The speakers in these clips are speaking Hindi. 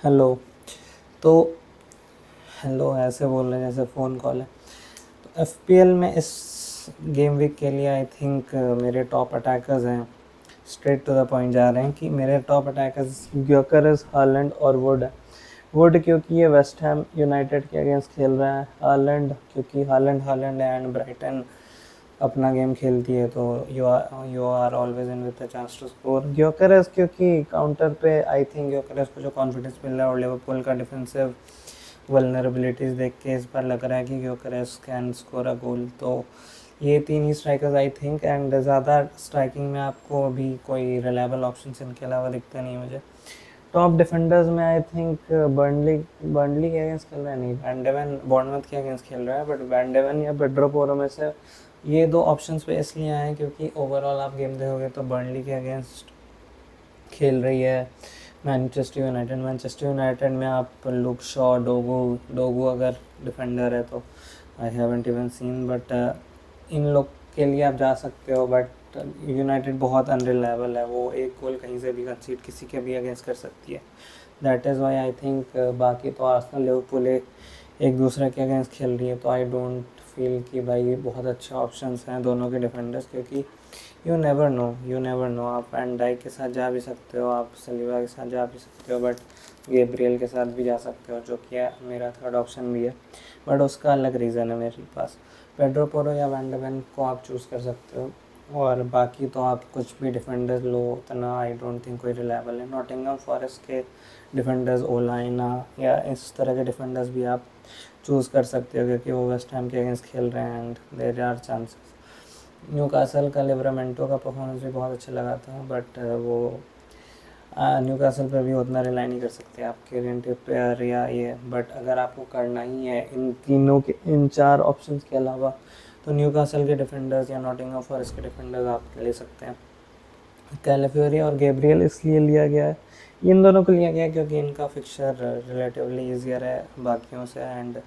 हेलो। तो हेलो ऐसे बोल रहे हैं जैसे फ़ोन कॉल है। तो एफपीएल में इस गेम वीक के लिए आई थिंक मेरे टॉप अटैकर्स हैं, स्ट्रेट टू द पॉइंट जा रहे हैं कि मेरे टॉप अटैकर्स ग्योकरेस, हालैंड और वुड है। वुड क्योंकि ये वेस्ट हैम यूनाइटेड के अगेंस्ट खेल रहा है, हालैंड क्योंकि हालैंड है एंड ब्राइटन अपना गेम खेलती है, तो you are always in with the chance to score. Gyokeres क्योंकि काउंटर पे आई थिंक ग्योकरेस को जो कॉन्फिडेंस मिल रहा है और लिवरपूल का डिफेंसिव वल्नरेबिलिटीज़ देख के इस बार लग रहा है कि ग्योकरेस कैन स्कोर अ गोल। तो ये तीन ही स्ट्राइकर्स आई थिंक, एंड ज़्यादा स्ट्राइकिंग में आपको अभी कोई रिलायबल ऑप्शन इनके अलावा दिखते नहीं मुझे। टॉप डिफेंडर्स में आई थिंक बर्नली के अगेंस्ट खेल रहा है, नहीं वैन डेवन बॉर्नमथ के अगेंस्ट खेल रहा है, बट वैन डेवन या पेड्रो पोरो में से ये दो ऑप्शंस पे इसलिए आए क्योंकि ओवरऑल आप गेम देखोगे तो बर्नली के अगेंस्ट खेल रही है मैनचेस्टर यूनाइटेड में आप लुक शॉ, डोगू अगर डिफेंडर है तो I haven't even seen, but in लोग के लिए आप जा सकते हो। बट यूनाइटेड बहुत अनरिलायबल है, वो एक गोल कहीं से भी कंसीड किसी के भी अगेंस्ट कर सकती है। That is why I think बाकी तो आर्सेनल लिवरपूल एक दूसरे के अगेंस्ट खेल रही है, तो आई डोंट फील कि भाई बहुत अच्छे ऑप्शंस हैं दोनों के डिफेंडर्स, क्योंकि यू नेवर नो आप वैन डाइक के साथ जा भी सकते हो, आप सलीबा के साथ जा भी सकते हो, बट गैब्रियल के साथ भी जा सकते हो, जो कि मेरा थर्ड ऑप्शन भी है, बट उसका अलग रीज़न है मेरे पास। पेड्रो पोरो या वैन डे वेन को आप चूज़ कर सकते हो, और बाकी तो आप कुछ भी डिफेंडर्स लो, उतना आई डोंट थिंक कोई रिलायबल है। नॉटिंघम फॉरेस्ट के डिफेंडर्स ओलाइना या इस तरह के डिफेंडर्स भी आप चूज़ कर सकते हो, क्योंकि वो वेस्ट हैम के अगेंस्ट खेल रहे हैं and there are chances. Newcastle का लिवरामेंटो का परफॉर्मेंस भी बहुत अच्छा लगा था, बट वो न्यूकासल पे भी उतना रिलाई नहीं कर सकते आप केरियन ट्रिपियर या ये, बट अगर आपको करना ही है इन तीनों के, इन चार ऑप्शंस के अलावा, तो न्यूकासल के डिफेंडर्स या नॉटिंघम फॉरेस्ट के डिफेंडर्स आप ले सकते हैं। कैलाफियोरी और गैब्रियल इसलिए लिया गया है, इन दोनों को लिया गया है क्योंकि इनका फिक्सचर रिलेटिवली ईजियर है बाकियों से, एंड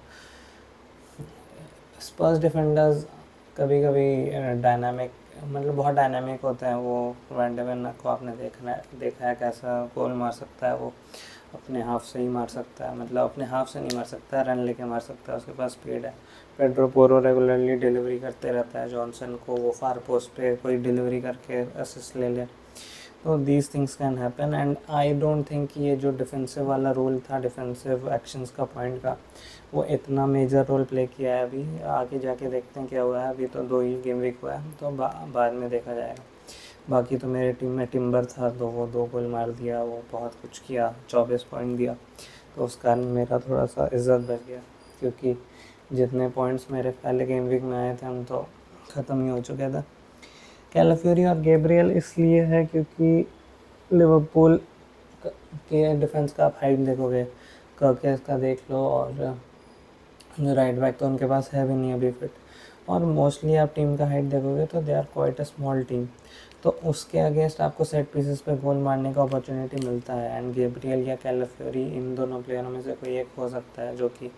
स्पर्स डिफेंडर्स कभी कभी डायनामिक, मतलब बहुत डायनामिक होते हैं। वो वैन डे वेन को आपने देखा है कैसा गोल मार सकता है, वो अपने हाफ से ही मार सकता है, मतलब अपने हाफ से नहीं मार सकता, रन लेके मार सकता है, उसके पास स्पीड है। पेड्रो पोरो रेगुलरली डिलीवरी करते रहता है जॉनसन को, वो फार पोस्ट पे कोई डिलीवरी करके असिस्ट ले ले, तो these things can happen. And I don't think ये जो डिफेंसिव वाला रोल था, डिफेंसिव एक्शंस का पॉइंट का, वो इतना मेजर रोल प्ले किया है। अभी आगे जाके देखते हैं क्या हुआ है, अभी तो 2 ही गेम वीक हुआ है, तो बाद में देखा जाएगा। बाकी तो मेरे टीम में टिम्बर था, तो वो 2 गोल मार दिया, वो बहुत कुछ किया, 24 पॉइंट दिया, तो उस कारण मेरा थोड़ा सा इज्जत बच गया, क्योंकि जितने पॉइंट्स मेरे पहले गेम वीक में आए थे हम तो ख़त्म ही हो चुके थे। कैलाफियोरी और गैब्रियल इसलिए है क्योंकि लिवरपूल के डिफेंस का आप हाइट देखोगे, कर्केस का देख लो, और जो राइट बैक तो उनके पास है भी नहीं अभी फिट, और मोस्टली आप टीम का हाइट देखोगे तो they are quite a small team, तो उसके अगेंस्ट आपको सेट पीसेस पे गोल मारने का अपॉर्चुनिटी मिलता है, एंड गैब्रियल या कैलाफियोरी इन दोनों प्लेयरों में से कोई एक हो सकता है जो कि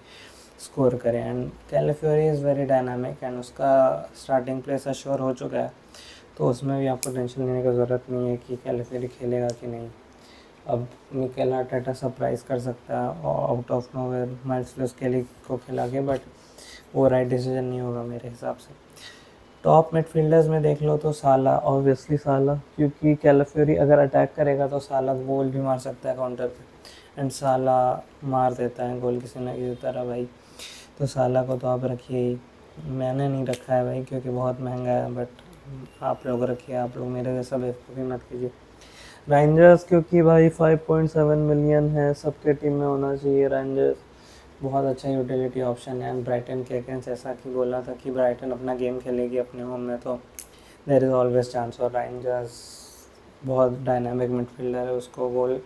स्कोर करे। And Calafiori is very dynamic and उसका स्टार्टिंग प्लेस अश्योर हो चुका है, तो उसमें भी आपको टेंशन लेने की ज़रूरत नहीं है कि कैलाफियोरी खेलेगा कि नहीं। अब मिकेल आर्टेटा सरप्राइज़ कर सकता है out of nowhere Miles Lewis Kelly को खिला के, बट वो राइट डिसीजन नहीं होगा मेरे हिसाब से। टॉप मिडफील्डर्स में देख लो तो साला, ऑब्वियसली साला, क्योंकि कैलाफियोरी अगर अटैक करेगा तो साला गोल भी मार सकता है काउंटर पे, एंड साला मार देता है गोल किसी न किसी तरह भाई, तो साला को तो आप रखिए ही। मैंने नहीं रखा है भाई क्योंकि बहुत महंगा है, बट आप लोग रखिए, आप लोग मेरे जैसा बेवकूफ़ी मत कीजिए। रेंजर्स क्योंकि भाई 5.7 मिलियन है, सबके टीम में होना चाहिए रेंजर्स, बहुत अच्छा यूटिलिटी ऑप्शन है। एंड ब्राइटन के अगेंस्ट ऐसा कि बोला था कि ब्राइटन अपना गेम खेलेगी अपने होम में, तो देयर इज़ ऑलवेज चांस। और रेंजर्स बहुत डायनामिक मिडफील्डर है, उसको गोल,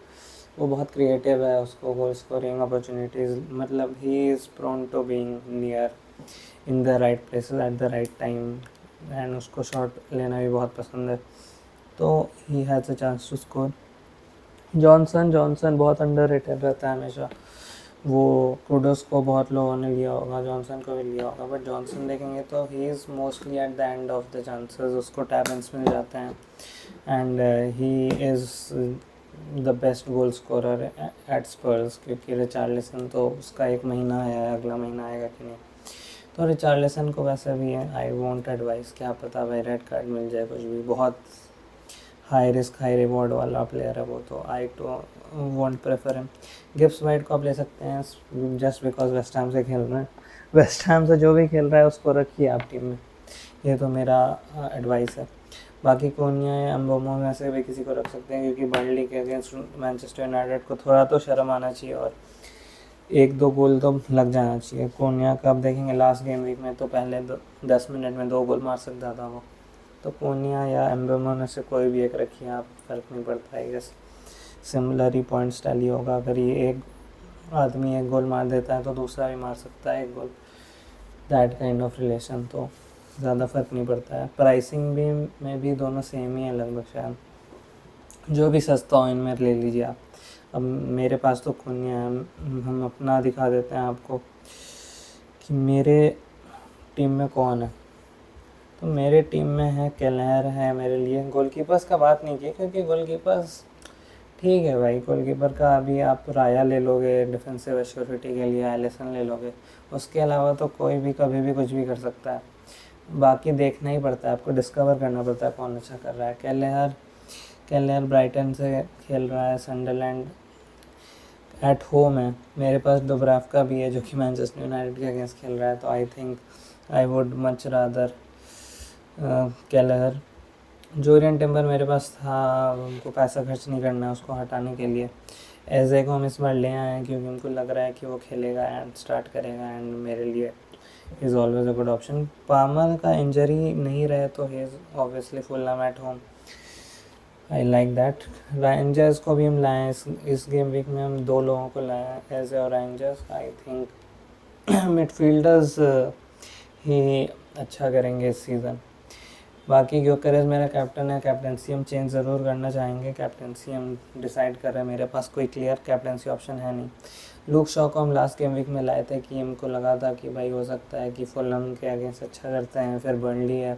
वो बहुत क्रिएटिव है, उसको गोल स्कोरिंग अपॉर्चुनिटीज़, मतलब he is prone to being near in the right places at the right time, and उसको शॉट लेना भी बहुत पसंद है, तो he has a chance to score. Johnson बहुत अंडररेटेड रहता है हमेशा, वो कुडोस को बहुत लोगों ने लिया होगा, जॉनसन को भी लिया होगा, बट जॉनसन देखेंगे तो he is mostly at the end of the chances, उसको टैलेंट्स मिल जाते हैं, and he is the best goal scorer at Spurs, क्योंकि रिचार्लिसन तो उसका 1 महीना है, अगला महीना आएगा कि नहीं। तो रिचार्लिसन को वैसे भी है, आई वॉन्ट एडवाइस, क्या पता भाई रेड कार्ड मिल जाए, कुछ भी, बहुत हाई रिस्क हाई रिवॉर्ड वाला प्लेयर है वो, तो I too want prefer him. Gibbs White को आप ले सकते हैं जस्ट बिकॉज वेस्ट हैम से खेल रहे हैं, वेस्ट हैम से जो भी खेल रहा है उसको रखिए आप टीम में, ये तो मेरा एडवाइस है। बाकी कोनिया या एम्बोमो में से भी किसी को रख सकते हैं, क्योंकि बर्नली के अगेंस्ट मैनचेस्टर यूनाइटेड को थोड़ा तो शर्म आना चाहिए और 1-2 गोल तो लग जाना चाहिए। कोनिया का आप देखेंगे लास्ट गेम वीक में तो पहले 10 मिनट में 2 गोल मार सकता था वो, तो कोनिया या एम्बोमो में से कोई भी एक रखिए आप, फ़र्क नहीं पड़ता है। जैसे सिमिलर ही पॉइंट्स टैली होगा, अगर ये एक आदमी 1 गोल मार देता है तो दूसरा भी मार सकता है 1 गोल, दैट काइंड ऑफ रिलेशन, तो ज़्यादा फ़र्क नहीं पड़ता है। प्राइसिंग भी में भी दोनों सेम ही है लगभग, शायद जो भी सस्ता हो इनमें ले लीजिए आप। अब मेरे पास तो कोनिया है, हम अपना दिखा देते हैं आपको कि मेरे टीम में कौन है। तो मेरे टीम में है केलर है मेरे लिए। गोलकीपर्स का बात नहीं की, क्योंकि गोलकीपर्स ठीक है भाई, गोलकीपर का अभी आप राया ले लोगे डिफेंसिव एश्योरिटी के लिए, एलिसन ले लोगे, उसके अलावा तो कोई भी कभी भी कुछ भी कर सकता है। बाकी देखना ही पड़ता है, आपको डिस्कवर करना पड़ता है कौन अच्छा कर रहा है। केलर ब्राइटन से खेल रहा है, सनडरलैंड एट होम है। मेरे पास डुब्राव्का भी है जो कि मैनचेस्टर यूनाइटेड के अगेंस्ट खेल रहा है, तो I think I would much rather Kelleher. Jurrien Timber मेरे पास था, उनको पैसा खर्च नहीं करना है उसको हटाने के लिए। एजे को हम इस बार ले आए हैं क्योंकि उनको लग रहा है कि वो खेलेगा एंड स्टार्ट करेगा, एंड मेरे लिए is always a good option. Palmer का इंजरी नहीं रहे तो he is obviously Fulham at home, I like that. Rangers को भी हम लाए हैं इस गेम वीक में, हम 2 लोगों को लाए हैं, एजे और रेंजर्स। आई थिंक मिडफील्डर्स ही अच्छा करेंगे इस सीज़न। बाकी ग्योकेरेस मेरा कैप्टन है, कैप्टनसी हम चेंज ज़रूर करना चाहेंगे, कैप्टनसी हम डिसाइड कर रहे हैं, मेरे पास कोई क्लियर कैप्टनसी ऑप्शन है नहीं। लूक शॉ को हम लास्ट गेम वीक में लाए थे कि हमको लगा था कि भाई हो सकता है कि फुलहम के अगेंस्ट अच्छा करते हैं, फिर बर्नली है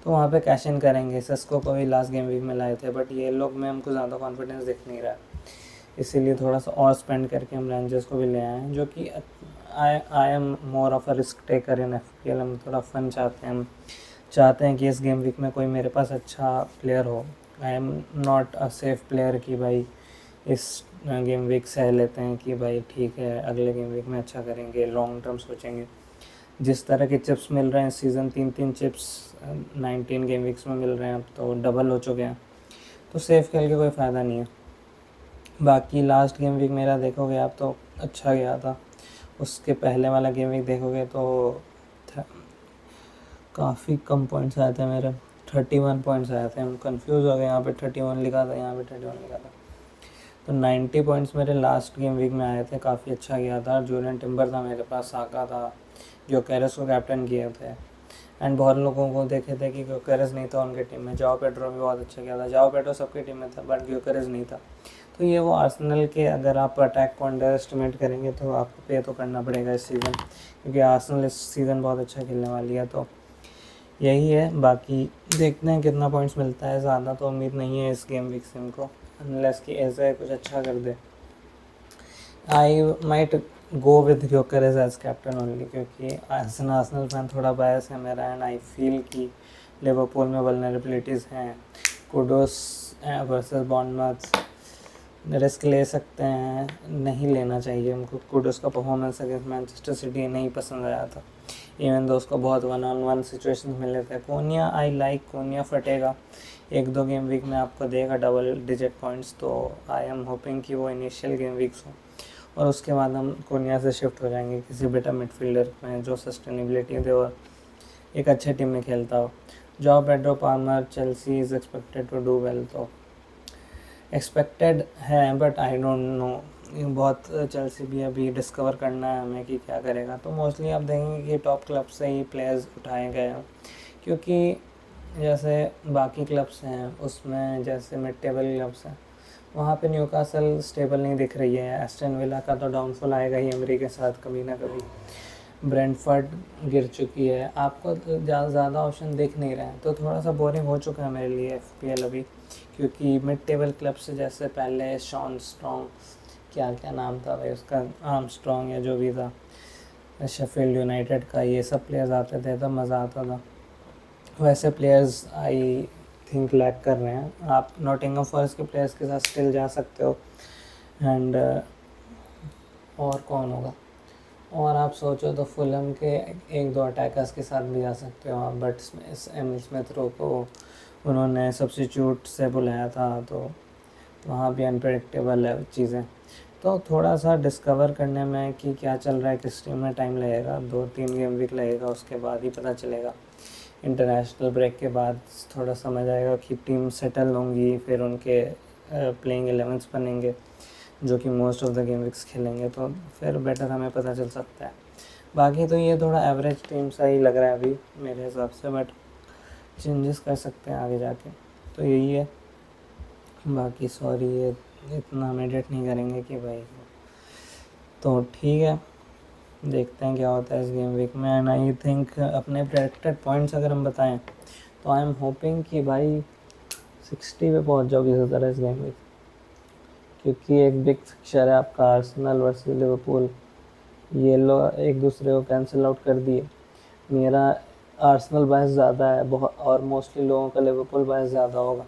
तो वहाँ पे कैश इन करेंगे। सस्को को भी लास्ट गेम वीक में लाए थे, बट ये लोग में हमको ज़्यादा कॉन्फिडेंस दिख नहीं रहा, इसीलिए थोड़ा सा और स्पेंड करके हम रेंजर्स को भी ले आए हैं, जो कि I am more of a risk taker in FPL। हम थोड़ा फन चाहते हैं कि इस गेम वीक में कोई मेरे पास अच्छा प्लेयर हो। I am not a safe player कि भाई इस गेम वीक सह लेते हैं कि भाई ठीक है अगले गेम वीक में अच्छा करेंगे, लॉन्ग टर्म सोचेंगे। जिस तरह के चिप्स मिल रहे हैं इस सीज़न, 3 चिप्स 19 गेम वीक्स में मिल रहे हैं, अब तो डबल हो चुके हैं, तो सेफ खेल के कोई फ़ायदा नहीं है। बाकी लास्ट गेम वीक मेरा देखोगे आप तो अच्छा गया था, उसके पहले वाला गेम वीक देखोगे तो काफ़ी कम पॉइंट्स आए थे मेरे, 31 पॉइंट्स आए थे। हम कंफ्यूज हो गए, यहाँ पे 31 लिखा था, यहाँ पे 31 लिखा था, तो 90 पॉइंट्स मेरे लास्ट गेम वीक में आए थे, काफ़ी अच्छा गया था। जोरियन टिम्बर था मेरे पास, साका था, ग्योकेरेस को कैप्टन किए थे, एंड बहुत लोगों को देखे थे कि ग्योकेरेस नहीं था उनके टीम में। जाओ पेड्रो भी बहुत अच्छा गया था, जाओ पेड्रो सबकी टीम में था बट ग्योकेरेस नहीं था। तो ये वो आर्सेनल के, अगर आप अटैक को अंडर एस्टिमेट करेंगे तो आपको पे तो करना पड़ेगा इस सीज़न, क्योंकि आर्सेनल इस सीज़न बहुत अच्छा खेलने वाली है। तो यही है, बाकी देखते हैं कितना पॉइंट्स मिलता है, ज़्यादा तो उम्मीद नहीं है इस गेम वीक से इनको, अनलेस कि ऐसे कुछ अच्छा कर दे। I might go with Gyokeres as captain only, क्योंकि आर्सेनल फैन थोड़ा बायस है मेरा, एंड आई फील कि लिवरपूल में वल्नरेबिलिटीज़ हैं। कुडोस वर्सेस बॉर्नमथ रिस्क ले सकते हैं, नहीं लेना चाहिए हमको। कुडोस का परफॉर्मेंस अगेंस्ट मैनचेस्टर सिटी नहीं पसंद आया था, इवन दो उसको बहुत 1-on-1 सिचुएशन मिले थे। कोनिया आई लाइक, कोनिया फटेगा 1-2 गेम वीक में आपको देगा डबल डिजिट पॉइंट्स, तो आई एम होपिंग कि वो इनिशियल गेम वीक्स हो और उसके बाद हम कोनिया से शिफ्ट हो जाएंगे किसी बेटर मिडफील्डर में जो सस्टेनेबिलिटी दे और एक अच्छे टीम में खेलता हो। Joao Pedro Palmer Chelsea is expected to do well, तो एक्सपेक्टेड है बट आई डोंट नो, बहुत चेल्सी भी अभी डिस्कवर करना है हमें कि क्या करेगा। तो मोस्टली आप देखेंगे कि टॉप क्लब से ही प्लेयर्स उठाए गए हैं, क्योंकि जैसे बाकी क्लब्स हैं उसमें, जैसे मिड टेबल क्लब्स हैं वहाँ पे न्यूकासल स्टेबल नहीं दिख रही है, एस्टन विला का तो डाउनफॉल आएगा ही एमरी के साथ कभी ना कभी, ब्रेंटफोर्ड गिर चुकी है, आपको ज़्यादा ऑप्शन दिख नहीं रहे हैं, तो थोड़ा सा बोरिंग हो चुका है मेरे लिए FPL अभी, क्योंकि मिड टेबल क्लब से जैसे पहले शॉन स्ट्रॉन्ग, क्या क्या नाम था भाई उसका, आर्मस्ट्रॉन्ग या जो भी था, शेफील्ड यूनाइटेड का, ये सब प्लेयर्स आते थे तो मज़ा आता था। वैसे प्लेयर्स आई थिंक लैक कर रहे हैं। आप नॉटिंघम फॉरेस्ट के प्लेयर्स के साथ स्टिल जा सकते हो। एंड और कौन होगा, और आप सोचो तो फुलहम के एक दो अटैकर्स के साथ भी जा सकते हो आप, बट एमिल स्मिथ रो को उन्होंने सब्स्टिट्यूट से बुलाया था, तो वहाँ भी अनप्रेडिक्टेबल है चीज़ें। तो थोड़ा सा डिस्कवर करने में कि क्या चल रहा है किस टीम में टाइम लगेगा, 2-3 गेम वीक लगेगा, उसके बाद ही पता चलेगा। इंटरनेशनल ब्रेक के बाद थोड़ा समझ आएगा कि टीम सेटल होंगी, फिर उनके प्लेइंग 11s बनेंगे जो कि most of the game weeks खेलेंगे, तो फिर बेटर हमें पता चल सकता है। बाकी तो ये थोड़ा एवरेज टीम सा ही लग रहा है अभी मेरे हिसाब से, बट चेंजेस कर सकते हैं आगे जाके, तो यही है। बाकी सॉरी ये इतना मेडिटेट नहीं करेंगे कि भाई, तो ठीक है, देखते हैं क्या होता है इस गेम वीक में। एंड आई थिंक अपने प्रेडिक्टेड पॉइंट्स अगर हम बताएं तो आई एम होपिंग कि भाई 60 पे पहुंच जाओ किसी तरह इस गेम वीक, क्योंकि एक बिग फिक्चर है आपका आर्सेनल वर्सेस लिवरपूल, ये लोग एक दूसरे को कैंसिल आउट कर दिए। मेरा आर्सेनल बायस ज़्यादा है बहुत, और मोस्टली लोगों का लिवरपूल बायस ज़्यादा होगा,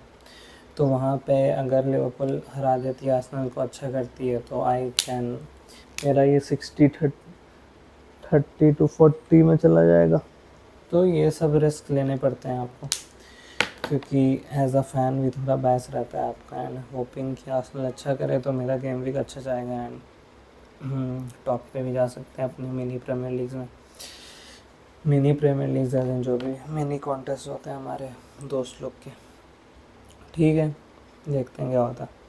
तो वहाँ पे अगर लिवरपूल हरा देती है आर्सेनल को, अच्छा करती है, तो आई कैन, मेरा ये 30 to 40 में चला जाएगा। तो ये सब रिस्क लेने पड़ते हैं आपको, क्योंकि एज अ फ़ैन भी थोड़ा बायस रहता है आपका। एंड होपिंग कि आर्सेनल अच्छा करे तो मेरा गेम वीक अच्छा जाएगा, एंड टॉप पे भी जा सकते हैं अपनी मिनी प्रीमियर लीग में। मिनी प्रीमियर लीग जो भी मिनी कॉन्टेस्ट होते हैं हमारे दोस्त लोग के। ठीक है, देखते हैं क्या होता है।